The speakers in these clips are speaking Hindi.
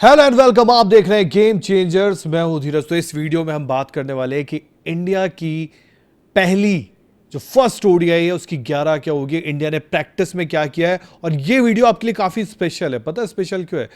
Hello and welcome. आप देख रहे हैं गेम चेंजर्स। मैं हूं धीरज। तो इस वीडियो में हम बात करने वाले हैं कि इंडिया की पहली जो फर्स्ट ओडीआई है उसकी 11 क्या होगी, इंडिया ने प्रैक्टिस में क्या किया है। और ये वीडियो आपके लिए काफी स्पेशल है। पता है स्पेशल क्यों है?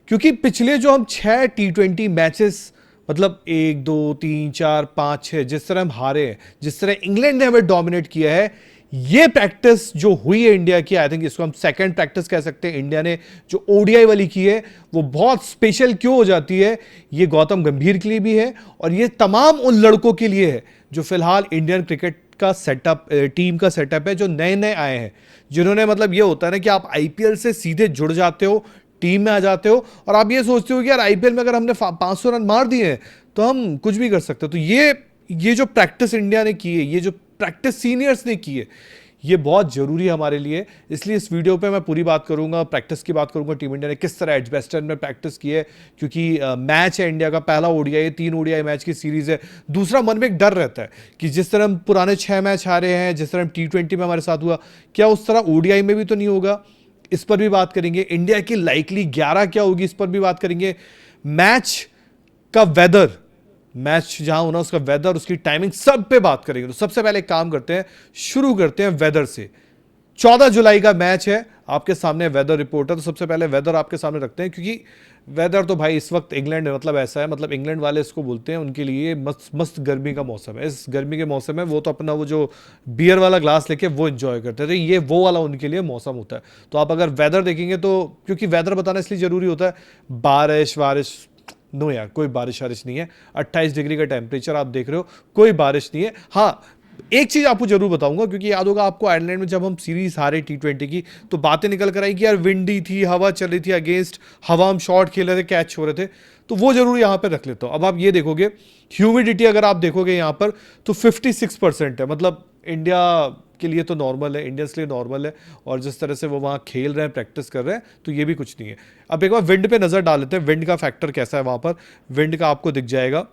क्योंकि पिछले जो हम 6 T20 मैचेस, मतलब 1 2 3 4 5 6, जिस तरह हम हारे हैं, जिस तरह इंग्लैंड ने हमें डोमिनेट किया है, ये प्रैक्टिस जो हुई है इंडिया की, आई थिंक इसको हम सेकंड प्रैक्टिस कह सकते हैं। इंडिया ने जो ओडीआई वाली की है वो बहुत स्पेशल क्यों हो जाती है, ये गौतम गंभीर के लिए भी है और ये तमाम उन लड़कों के लिए है जो फिलहाल इंडियन क्रिकेट का सेटअप, टीम का सेटअप है, जो नए नए आए हैं, जिन्होंने, मतलब ये होता है ना कि आप आईपीएल से सीधे जुड़ जाते हो, टीम में आ जाते हो और आप ये सोचते हो कि यार आईपीएल में अगर हमने 500 रन मार दिए हैं तो हम कुछ भी कर सकते हो। तो ये जो प्रैक्टिस इंडिया ने की है, ये जो प्रैक्टिस सीनियर्स ने की है, ये बहुत जरूरी है हमारे लिए। इसलिए इस वीडियो पे मैं पूरी बात करूंगा, प्रैक्टिस की बात करूंगा, टीम इंडिया ने किस तरह एजबेस्टन में प्रैक्टिस की है। क्योंकि मैच है इंडिया का पहला ओडीआई, 3 ओडीआई मैच की सीरीज है। दूसरा, मन में एक डर रहता है कि जिस तरह हम पुराने 6 मैच हारे हैं, जिस तरह हम T20 में हमारे साथ हुआ, क्या उस तरह ओडीआई में भी तो नहीं होगा। इस पर भी बात करेंगे। इंडिया की लाइकली 11 क्या होगी, इस पर भी बात करेंगे। मैच का वेदर, मैच जहां होना उसका वेदर, उसकी टाइमिंग, सब पे बात करेंगे। तो सबसे पहले एक काम करते हैं, शुरू करते हैं वेदर से। 14 जुलाई का मैच है, आपके सामने वेदर रिपोर्ट है। तो सबसे पहले वेदर आपके सामने रखते हैं, क्योंकि वेदर तो भाई इस वक्त इंग्लैंड में मतलब ऐसा है, मतलब इंग्लैंड वाले इसको बोलते हैं, उनके लिए मस्त मस्त गर्मी का मौसम है। इस गर्मी के मौसम में वो तो अपना वो जो बियर वाला ग्लास लेके वो एंजॉय करते हैं। तो ये वो वाला उनके लिए मौसम होता है। तो आप अगर वेदर देखेंगे तो, क्योंकि वेदर बताना इसलिए जरूरी होता है, बारिश वारिश नो यार, कोई बारिश वारिश नहीं है। 28 डिग्री का टेम्परेचर आप देख रहे हो, कोई बारिश नहीं है। हाँ, एक चीज आपको जरूर बताऊंगा, क्योंकि याद होगा आपको आयरलैंड में जब हम सीरीज हारे T20 की, तो बातें निकल कर आई कि यार विंडी थी, हवा चल रही थी, अगेंस्ट हवा हम शॉट खेल रहे थे, कैच हो रहे थे। तो वो जरूर यहां पर रख लेता हूं। अब आप ये देखोगे, ह्यूमिडिटी अगर आप देखोगे यहां पर तो 56% है। मतलब इंडिया के लिए तो नॉर्मल है, इंडियंस के लिए नॉर्मल है। और जिस तरह से वो वहाँ खेल रहे हैं, प्रैक्टिस कर रहे हैं, तो ये भी कुछ नहीं है। अब एक बार विंड पे नजर डाल लेते हैं, विंड का फैक्टर कैसा है वहां पर। विंड का आपको दिख जाएगा,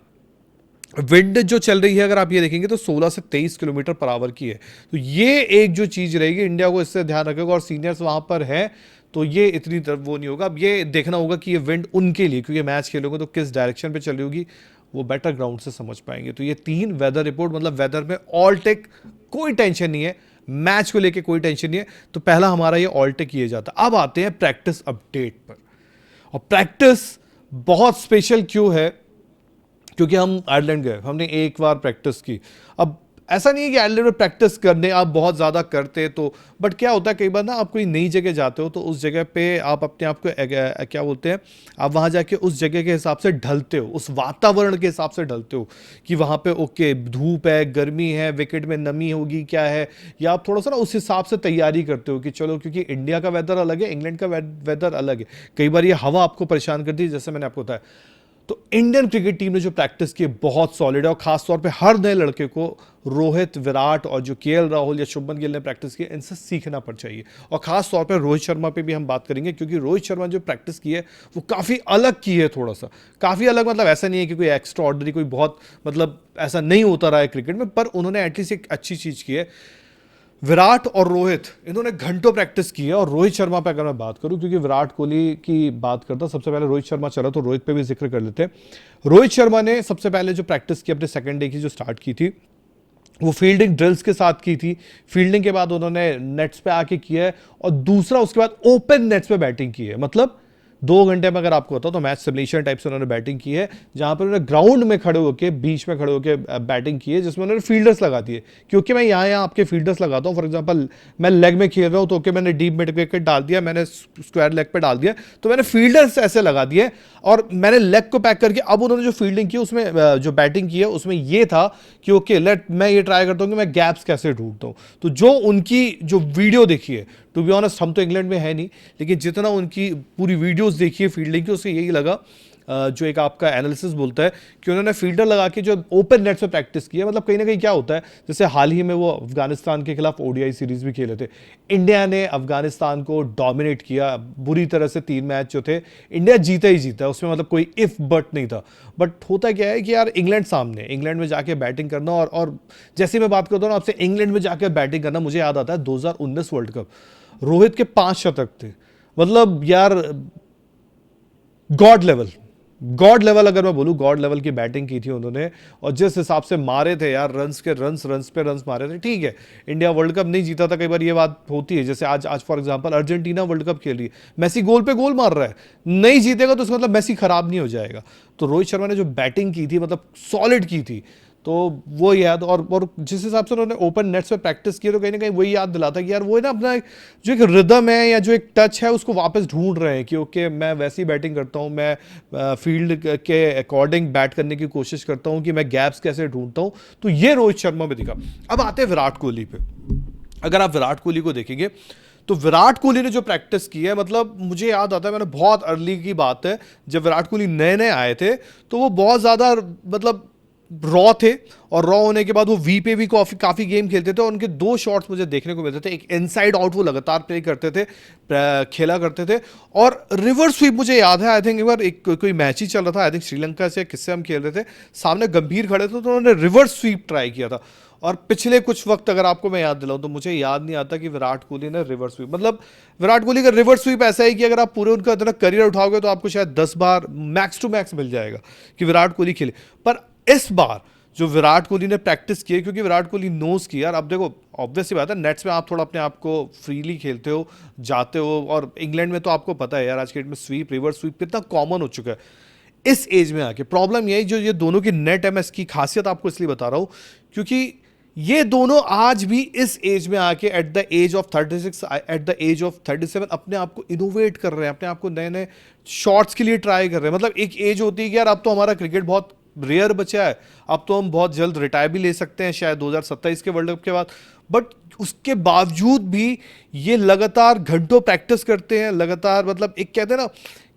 विंड जो चल रही है अगर आप ये देखेंगे तो 16 से 23 किलोमीटर पर आवर की है। तो ये एक जो चीज रहेगी, इंडिया को इससे ध्यान रखेगा। और सीनियर्स वहां पर है तो ये इतनी तरफ वो नहीं होगा। अब ये देखना होगा कि ये विंड उनके लिए, क्योंकि मैच खेलोगे तो किस डायरेक्शन पे चल रही होगी, वो बेटर ग्राउंड से समझ पाएंगे। तो ये 3 वेदर रिपोर्ट, मतलब वेदर में ऑल टेक, कोई टेंशन नहीं है, मैच को लेके कोई टेंशन नहीं है। तो पहला हमारा ये ऑल टेक किया जाता है। अब आते हैं प्रैक्टिस अपडेट पर। और प्रैक्टिस बहुत स्पेशल क्यों है? क्योंकि हम आयरलैंड गए, हमने एक बार प्रैक्टिस की। अब ऐसा नहीं है कि आयरलैंड में प्रैक्टिस करने आप बहुत ज़्यादा करते तो, बट क्या होता है कई बार ना, आप कोई नई जगह जाते हो तो उस जगह पे आप अपने आप को क्या बोलते हैं, आप वहाँ जाके उस जगह के हिसाब से ढलते हो, उस वातावरण के हिसाब से ढलते हो कि वहाँ पे ओके धूप है, गर्मी है, विकेट में नमी होगी, क्या है, या आप थोड़ा सा ना उस हिसाब से तैयारी करते हो कि चलो, क्योंकि इंडिया का वेदर अलग है, इंग्लैंड का वेदर अलग है। कई बार ये हवा आपको परेशान करती है, जैसे मैंने आपको बताया। तो इंडियन क्रिकेट टीम ने जो प्रैक्टिस की बहुत सॉलिड है। और खासतौर पे हर नए लड़के को रोहित, विराट और जो केएल राहुल या शुभमन गिल ने प्रैक्टिस की, इनसे सीखना पड़ चाहिए। और खासतौर पे रोहित शर्मा पे भी हम बात करेंगे, क्योंकि रोहित शर्मा जो प्रैक्टिस की है वो काफ़ी अलग की है। थोड़ा सा काफ़ी अलग, मतलब ऐसा नहीं है कि कोई एक्स्ट्रा ऑर्डनरी, कोई बहुत, मतलब ऐसा नहीं होता रहा है क्रिकेट में, पर उन्होंने एटलीस्ट एक अच्छी चीज़ की है। विराट और रोहित, इन्होंने घंटों प्रैक्टिस की है। और रोहित शर्मा पे अगर मैं बात करूं, क्योंकि विराट कोहली की बात करता, सबसे पहले रोहित शर्मा चला तो रोहित पे भी जिक्र कर लेते हैं। रोहित शर्मा ने सबसे पहले जो प्रैक्टिस की अपने सेकंड डे की, जो स्टार्ट की थी, वो फील्डिंग ड्रिल्स के साथ की थी। फील्डिंग के बाद उन्होंने नेट्स पे आके किया है। और दूसरा, उसके बाद ओपन नेट्स पे बैटिंग की है। मतलब 2 घंटे में अगर आपको बताओ तो मैच सिमुलेशन टाइप से उन्होंने बैटिंग की है, जहां पर उन्होंने ग्राउंड में खड़े होकर, बीच में खड़े होकर बैटिंग की है, जिसमें उन्होंने फील्डर्स लगा दिए। क्योंकि मैं यहाँ आपके फील्डर्स लगाता हूँ, फॉर एग्जांपल मैं लेग में खेल रहा हूँ तो ओके, मैंने डीप मिड विकेट डाल दिया, मैंने स्क्वायर लेग पे डाल दिया, तो मैंने फील्डर्स ऐसे लगा दिए। और मैंने लेग को पैक करके, अब उन्होंने जो फील्डिंग की उसमें, जो बैटिंग की है उसमें ये था कि ओके मैं ये ट्राई करता हूँ कि मैं गैप्स कैसे ढूंढता हूँ। तो जो उनकी जो वीडियो देखी है, टू बी ऑनेस्ट हम तो इंग्लैंड में है नहीं, लेकिन जितना उनकी पूरी वीडियोस देखी है फील्डिंग की, उससे यही लगा, जो एक आपका एनालिसिस बोलता है कि उन्होंने फील्डर लगा के जो ओपन नेट्स पे प्रैक्टिस की है। मतलब कहीं ना कहीं क्या होता है, जैसे हाल ही में वो अफगानिस्तान के खिलाफ ओडीआई सीरीज भी खेले थे, इंडिया ने अफगानिस्तान को डोमिनेट किया बुरी तरह से। 3 मैच जो थे इंडिया जीता ही जीता, उसमें मतलब कोई इफ बट नहीं था। बट होता क्या है कि यार इंग्लैंड सामने, इंग्लैंड में जाके बैटिंग करना, और जैसे मैं बात करता हूँ आपसे, इंग्लैंड में जाकर बैटिंग करना, मुझे याद आता है 2019 वर्ल्ड कप, रोहित के 5 शतक थे। मतलब यार गॉड लेवल, गॉड लेवल अगर मैं बोलूं, गॉड लेवल की बैटिंग की थी उन्होंने। और जिस हिसाब से मारे थे यार, रन्स पे रन्स मारे थे। ठीक है, इंडिया वर्ल्ड कप नहीं जीता था, कई बार ये बात होती है। जैसे आज आज for example Argentina world cup खेल रही है, मेसी गोल पे गोल मार रहा है, नहीं जीतेगा तो उसका मतलब मेसी खराब नहीं हो जाएगा। तो रोहित शर्मा ने जो बैटिंग की थी, मतलब सॉलिड की थी। तो वो याद, और जिस हिसाब से उन्होंने ओपन नेट्स पे प्रैक्टिस की, तो कहीं ना कहीं वही याद दिलाता है कि यार वो है ना, अपना जो एक रिदम है या जो एक टच है उसको वापस ढूंढ रहे हैं कि ओके मैं वैसी बैटिंग करता हूँ, मैं फील्ड के अकॉर्डिंग बैट करने की कोशिश करता हूँ, कि मैं गैप्स कैसे ढूंढता हूँ। तो ये रोहित शर्मा में दिखा। अब आते हैं विराट कोहली पे। अगर आप विराट कोहली को देखेंगे तो विराट कोहली ने जो प्रैक्टिस की है, मतलब मुझे याद आता है, मैंने बहुत अर्ली की बात है, जब विराट कोहली नए नए आए थे तो वो बहुत ज़्यादा मतलब रॉ थे। और रॉ होने के बाद वो वी पे भी काफी गेम खेलते थे, और उनके दो शॉट्स मुझे देखने को मिलते थे। एक इनसाइड आउट वो लगातार प्ले करते थे, खेला करते थे। और रिवर्स स्वीप मुझे याद है, आई थिंक एक बार एक कोई मैच ही चल रहा था, आई थिंक श्रीलंका से किससे हम खेल रहे थे, सामने गंभीर खड़े थे तो उन्होंने रिवर्स स्वीप ट्राई किया था। और पिछले कुछ वक्त अगर आपको मैं याद दिलाऊं तो मुझे याद नहीं आता कि विराट कोहली ने रिवर्स स्वीप, मतलब विराट कोहली का रिवर्स स्वीप ऐसा है कि अगर आप पूरे उनका इतना करियर उठाओगे तो आपको शायद 10 बार मैक्स टू मैक्स मिल जाएगा कि विराट कोहली खेले। पर इस बार जो विराट कोहली ने प्रैक्टिस की है, क्योंकि विराट कोहली नोज की यार, अब देखो ऑब्वियस सी बात है, नेट्स में आप थोड़ा अपने आप को फ्रीली खेलते हो, जाते हो। और इंग्लैंड में तो आपको पता है यार, आज के डेट में स्वीप रिवर्स स्वीप कितना कॉमन हो चुका है। इस एज में आके प्रॉब्लम यही, जो ये दोनों की नेट है, मैं इसकी खासियत आपको इसलिए बता रहा हूं क्योंकि ये दोनों आज भी इस एज में आके at the age of 36, at the age of 37 अपने आप को इनोवेट कर रहे हैं, अपने आप को नए नए शॉट्स के लिए ट्राई कर रहे हैं। मतलब एक एज होती है कि यार अब तो हमारा क्रिकेट बहुत रेयर बचा है, अब तो हम बहुत जल्द रिटायर भी ले सकते हैं शायद 2027 के वर्ल्ड कप के बाद। बट उसके बावजूद भी ये लगातार घंटों प्रैक्टिस करते हैं, लगातार, मतलब एक कहते हैं ना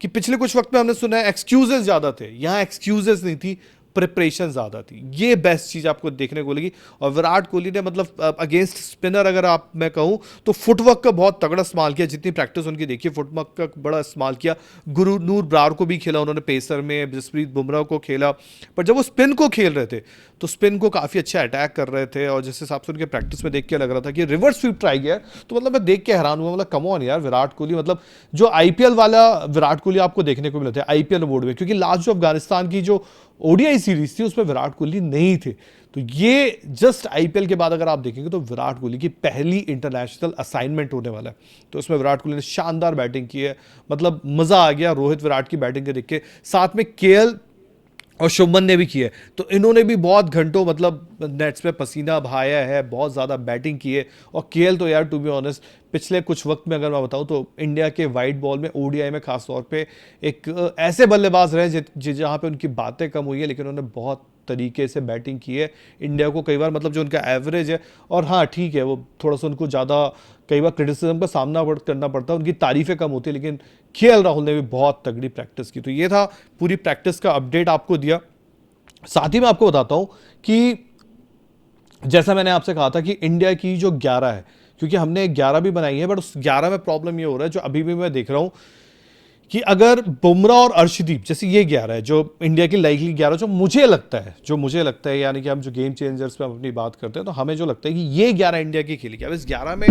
कि पिछले कुछ वक्त में हमने सुना है एक्सक्यूजेस ज्यादा थे, यहां एक्सक्यूजेस नहीं थी, प्रिपरेशन ज्यादा थी। ये बेस्ट चीज आपको देखने को लगी। और विराट कोहली ने मतलब अगेंस्ट स्पिनर अगर आप मैं कहूं तो फुटवर्क का बहुत तगड़ा इस्तेमाल किया, जितनी प्रैक्टिस उनकी देखी फुटवर्क का बड़ा इस्तेमाल किया। गुरनूर ब्रार को भी खेला उन्होंने पेसर में, जसप्रीत बुमराह को खेला। पर जब वो स्पिन को खेल रहे थे तो स्पिन को काफी अच्छा अटैक कर रहे थे। और जिस हिसाब से उनके प्रैक्टिस में देख के लग रहा था कि रिवर्स स्वीप ट्राई किया, तो मतलब मैं देख के हैरान हुआ। मतलब कम ऑन यार, विराट कोहली, मतलब जो आईपीएल वाला विराट कोहली आपको देखने को मिले थे आईपीएल मोड में, क्योंकि लास्ट जो अफगानिस्तान की जो ओडीआई सीरीज थी उसमें विराट कोहली नहीं थे। तो ये जस्ट आईपीएल के बाद अगर आप देखेंगे तो विराट कोहली की पहली इंटरनेशनल असाइनमेंट होने वाला है। तो इसमें विराट कोहली ने शानदार बैटिंग की है, मतलब मजा आ गया रोहित विराट की बैटिंग के देख के। साथ में केएल और शुभमन ने भी किया है, तो इन्होंने भी बहुत घंटों मतलब नेट्स में पसीना बहाया है, बहुत ज़्यादा बैटिंग की है। और केएल तो यार टू बी ऑनेस्ट पिछले कुछ वक्त में अगर मैं बताऊं तो इंडिया के वाइट बॉल में ओडीआई में खास तौर पे एक ऐसे बल्लेबाज रहे जहां पे उनकी बातें कम हुई है, लेकिन उन्होंने बहुत तरीके से बैटिंग की है। इंडिया को कई बार मतलब जो उनका एवरेज है, और हाँ ठीक है वो थोड़ा सा उनको ज़्यादा कई बार क्रिटिसिज्म का सामना करना पड़ता है, उनकी तारीफें कम होती है, लेकिन केएल राहुल ने भी बहुत तगड़ी प्रैक्टिस की। तो ये था पूरी प्रैक्टिस का अपडेट आपको दिया। साथ ही मैं आपको बताता हूं कि जैसा मैंने आपसे कहा था कि इंडिया की जो 11 है, क्योंकि हमने 11 भी बनाई है, बट उस 11 में प्रॉब्लम ये हो रहा है, जो अभी भी मैं देख रहा हूं कि अगर बुमराह और अर्शदीप जैसे ये 11 है जो इंडिया की लाइकली 11, जो मुझे लगता है यानी कि हम जो गेम चेंजर्स पे हम अपनी बात करते हैं तो हमें जो लगता है कि ये 11 इंडिया की खेलेगी। अब इस 11 में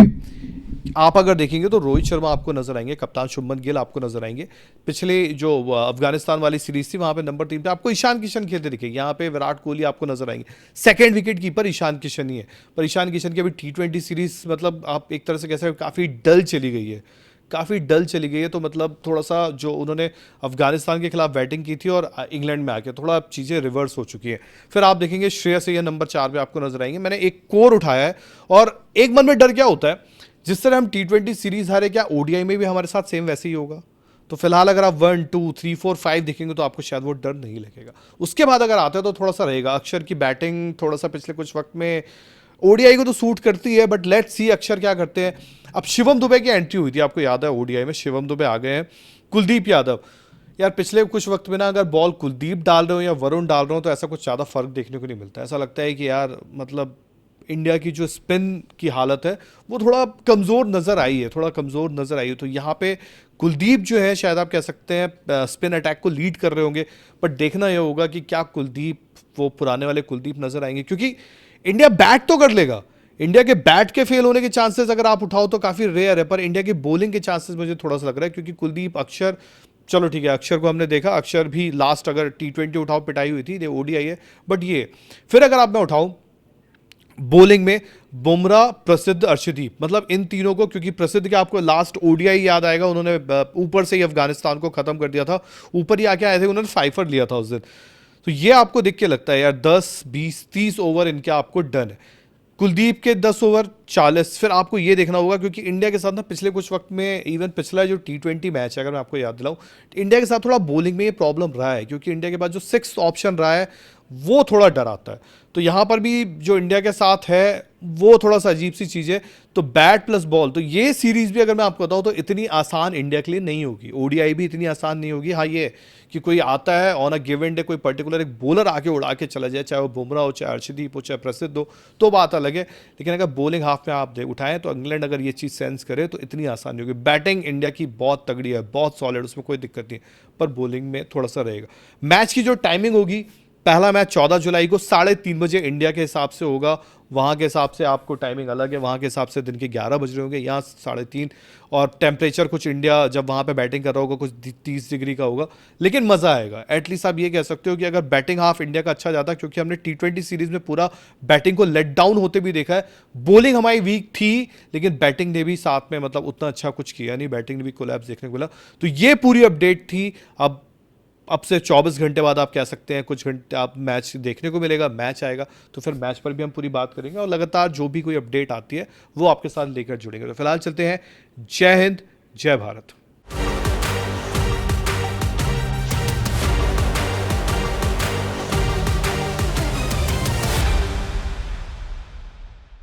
आप अगर देखेंगे तो रोहित शर्मा आपको नजर आएंगे, कप्तान शुभमन गिल आपको नजर आएंगे। पिछले जो अफगानिस्तान वाली सीरीज थी वहां पे नंबर 3 पे आपको ईशान किशन खेलते दिखेंगे, यहाँ पे विराट कोहली आपको नजर आएंगे। Second wicket keeper Ishan Kishan ही है, पर ईशान किशन की अभी T20 सीरीज मतलब आप एक तरह से कह सकते हैं काफी डल चली गई है, तो मतलब थोड़ा सा जो उन्होंने अफगानिस्तान के खिलाफ बैटिंग की थी और इंग्लैंड में आके थोड़ा चीज़ें रिवर्स हो चुकी हैं। फिर आप देखेंगे श्रेयस अय्यर नंबर 4 पे आपको नजर आएंगे। मैंने एक कोर उठाया है, और एक मन में डर क्या होता है, जिस तरह हम T20 सीरीज हारे, क्या ओडीआई में भी हमारे साथ सेम वैसे ही होगा? तो फिलहाल अगर आप 1 2 3 4 5 देखेंगे तो आपको शायद वो डर नहीं लगेगा। उसके बाद अगर आते हैं तो थोड़ा सा रहेगा। अक्षर की बैटिंग थोड़ा सा पिछले कुछ वक्त में ओडीआई को तो सूट करती है, बट लेट्स सी अक्षर क्या करते हैं। अब शिवम दुबे की एंट्री हुई थी, आपको याद है ओडीआई में शिवम दुबे आ गए हैं। कुलदीप यादव, यार पिछले कुछ वक्त में ना अगर बॉल कुलदीप डाल रहे हो या वरुण डाल रहे हो तो ऐसा कुछ ज़्यादा फर्क देखने को नहीं मिलता। ऐसा लगता है कि यार मतलब इंडिया की जो स्पिन की हालत है वो थोड़ा कमज़ोर नज़र आई है, तो यहाँ पे कुलदीप जो है शायद आप कह सकते हैं स्पिन अटैक को लीड कर रहे होंगे। बट देखना यह होगा कि क्या कुलदीप वो पुराने वाले कुलदीप नजर आएंगे, क्योंकि इंडिया बैट तो कर लेगा, इंडिया के बैट के फेल होने के चांसेस अगर आप उठाओ तो काफी रेयर है, पर इंडिया की बॉलिंग के चांसेस मुझे थोड़ा सा लग रहा है, क्योंकि कुलदीप, अक्षर चलो ठीक है, अक्षर को हमने देखा, अक्षर भी लास्ट अगर T20 उठाओ पिटाई हुई थी, ये ओडीआई है। बट ये फिर अगर आप मैं उठाऊं बॉलिंग में बुमराह, प्रसिद्ध, अर्शदीप, मतलब इन तीनों को, क्योंकि प्रसिद्ध के आपको लास्ट ओडीआई याद आएगा, उन्होंने ऊपर से ही अफगानिस्तान को खत्म कर दिया था, ऊपर ही आके आए थे, उन्होंने फाइफर लिया था उस दिन। तो ये आपको देख के लगता है यार 10 20 30 ओवर इनके आपको डन है। कुलदीप के 10 ओवर 40। फिर आपको ये देखना होगा, क्योंकि इंडिया के साथ ना पिछले कुछ वक्त में, इवन पिछला जो T20 मैच है अगर मैं आपको याद दिलाऊं, इंडिया के साथ थोड़ा बॉलिंग में ये प्रॉब्लम रहा है, क्योंकि इंडिया के पास जो सिक्स ऑप्शन रहा है वो थोड़ा डराता है। तो यहाँ पर भी जो इंडिया के साथ है वो थोड़ा सा अजीब सी चीज़ है। तो बैट प्लस बॉल, तो ये सीरीज भी अगर मैं आपको बताऊँ तो इतनी आसान इंडिया के लिए नहीं होगी, ओडीआई भी इतनी आसान नहीं होगी। हाँ ये कि कोई आता है ऑन अ गिवन डे, कोई पर्टिकुलर एक बॉलर आके उड़ा के चला जाए, चाहे वो बुमराह हो, चाहे अर्शदीप हो, चाहे प्रसिद्ध हो, तो बात अलग है। लेकिन अगर बॉलिंग हाफ में आप उठाएं तो इंग्लैंड अगर ये चीज़ सेंस करे तो इतनी आसान नहीं होगी। बैटिंग इंडिया की बहुत तगड़ी है, बहुत सॉलिड, उसमें कोई दिक्कत नहीं है, पर बॉलिंग में थोड़ा सा रहेगा। मैच की जो टाइमिंग होगी, पहला मैच 14 जुलाई को 3:30 बजे इंडिया के हिसाब से होगा, वहाँ के हिसाब से आपको टाइमिंग अलग है, वहाँ के हिसाब से दिन के 11 बज रहे होंगे, यहाँ 3:30। और टेम्परेचर कुछ इंडिया जब वहाँ पे बैटिंग कर रहा होगा कुछ 30 डिग्री का होगा, लेकिन मज़ा आएगा। एटलीस्ट आप ये कह सकते हो कि अगर बैटिंग हाफ इंडिया का अच्छा जाता, क्योंकि हमने T20 सीरीज में पूरा बैटिंग को लेट डाउन होते भी देखा है। बॉलिंग हमारी वीक थी, लेकिन बैटिंग ने भी साथ में मतलब उतना अच्छा कुछ किया नहीं, बैटिंग ने भी कोलैप्स देखने को मिला। तो ये पूरी अपडेट थी। अब से 24 घंटे बाद आप कह सकते हैं कुछ घंटे आप मैच देखने को मिलेगा, मैच आएगा, तो फिर मैच पर भी हम पूरी बात करेंगे, और लगातार जो भी कोई अपडेट आती है वो आपके साथ लेकर जुड़ेंगे। तो फिलहाल चलते हैं। जय हिंद, जय भारत।